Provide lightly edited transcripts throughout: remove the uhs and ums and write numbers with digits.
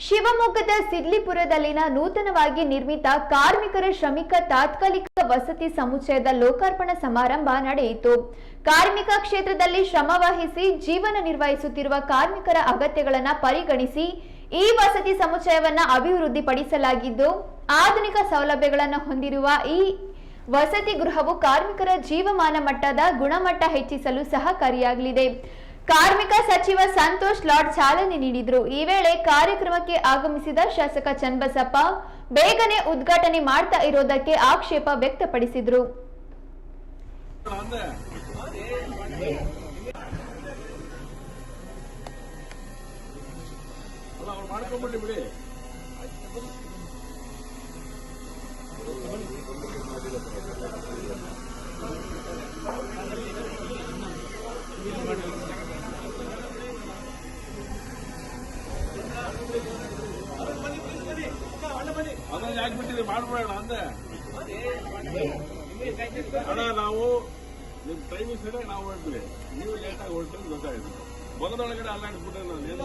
ಶಿವಮೊಗ್ಗದ ಸಿದ್ಲಿಪುರದಲ್ಲಿನ ನೂತನವಾಗಿ ನಿರ್ಮಿತ ಕಾರ್ಮಿಕರ ಶ್ರಮಿಕ ತಾತ್ಕಾಲಿಕ ವಸತಿ ಸಮುಚ್ಚಯದ ಲೋಕಾರ್ಪಣಾ ಸಮಾರಂಭ ನಡೆಯಿತು. ಕಾರ್ಮಿಕ ಕ್ಷೇತ್ರದಲ್ಲಿ ಶ್ರಮವಹಿಸಿ ಜೀವನ ನಿರ್ವಹಿಸುತ್ತಿರುವ ಕಾರ್ಮಿಕರ ಅಗತ್ಯಗಳನ್ನು ಪರಿಗಣಿಸಿ ಈ ವಸತಿ ಸಮುಚ್ಚಯವನ್ನು ಅಭಿವೃದ್ಧಿಪಡಿಸಲಾಗಿದ್ದು, ಆಧುನಿಕ ಸೌಲಭ್ಯಗಳನ್ನು ಹೊಂದಿರುವ ಈ ವಸತಿ ಗೃಹವು ಕಾರ್ಮಿಕರ ಜೀವಮಾನ ಮಟ್ಟದ ಗುಣಮಟ್ಟ ಹೆಚ್ಚಿಸಲು ಸಹಕಾರಿಯಾಗಲಿದೆ. ಕಾರ್ಮಿಕ ಸಚಿವ ಸಂತೋಷ್ ಲಾಡ್ ಚಾಲನೆ ನೀಡಿದರು. ಈ ವೇಳೆ ಕಾರ್ಯಕ್ರಮಕ್ಕೆ ಆಗಮಿಸಿದ ಶಾಸಕ ಚನ್ನಬಸಪ್ಪ ಬೇಗನೆ ಉದ್ಘಾಟನೆ ಮಾಡ್ತಾ ಇರೋದಕ್ಕೆ ಆಕ್ಷೇಪ ವ್ಯಕ್ತಪಡಿಸಿದರು. ಅದನ್ನ ಯಾಕೆ ಬಿಟ್ಟಿದೆ ಮಾಡ್ಬೇಡ ಅಂದೆ ಅಣ್ಣ. ನಾವು ನಿಮ್ ಟೈಮಿಂಗ್ ಸರಿಯಾಗಿ ನಾವು ಹೊರಟ್ವಿ, ನೀವು ಲೇಟಾಗಿ ಹೊರಟಿದ್ದು ಗೊತ್ತಾಯ್ತು. ಮೊದಲೊಳಗಡೆ ಅಲ್ಲಾಡ್ಬಿಟ್ಟೆ ನಾನು ಏನು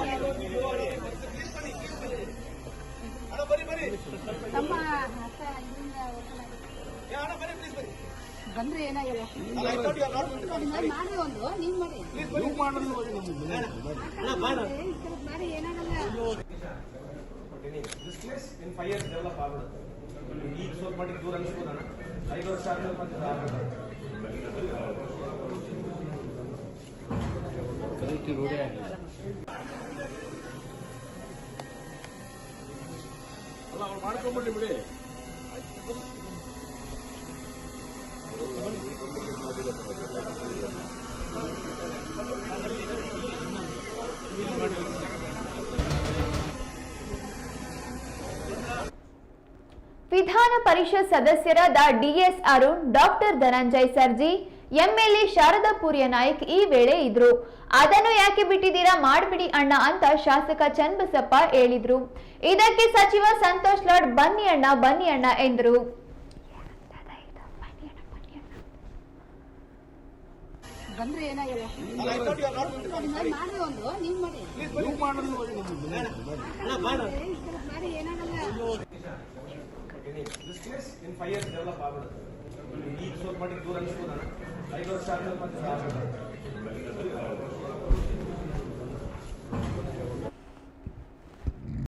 ಬಂದ್ರೆ ಏನಾಗಿಲ್ಲ ಮಾಡಿ ಒಂದು ನೀವು ಮಾಡಿ ಏನಾಗಲ್ಲ. This place in 5 years develop ಆಗುತ್ತೆ. ಈಗ ಸ್ವಲ್ಪ ಮಟ್ಟಿಗೆ ದೂರ ಅನಿಸ್ಬೋದಣ್ಣ. 5 ವರ್ಷ ಆದ್ಮೇಲೆ ಮತ್ತೆ ಅಲ್ಲ ಅವ್ರು ಮಾಡ್ಕೊಂಡ್ಬಿಟ್ಟು ಬಿಡಿ. ವಿಧಾನ ಪರಿಷತ್ ಸದಸ್ಯರಾದ DS Arun, doctor Dhananjay Sarji, MLA Sharada Purya Naik ಈ ವೇಳೆ ಇದ್ರು. ಅದನ್ನು ಯಾಕೆ ಬಿಟ್ಟಿದ್ದೀರಾ, ಮಾಡ್ಬಿಡಿ ಅಣ್ಣ ಅಂತ ಶಾಸಕ ಚನ್ನಬಸಪ್ಪ ಹೇಳಿದ್ರು. ಇದಕ್ಕೆ ಸಚಿವ ಸಂತೋಷ್ ಲಾಡ್ ಬನ್ನಿ ಅಣ್ಣ ಎಂದರು. ಬಂದ್ರೆ ಏನಾಗಿಲ್ಲ ಮಾಡಿ ಒಂದು ನೀವು ಮಾಡಿ ಏನಾಗಲ್ಲ. This place in 5 years develop ಆಗುತ್ತೆ. ಈಗ ಸ್ವಲ್ಪ ಮಟ್ಟಿಗೆ ದೂರ ಅನಿಸ್ಬೋದಣ್ಣ. 5 ವರ್ಷ ಆದ್ಮೇಲೆ ಮತ್ತೆ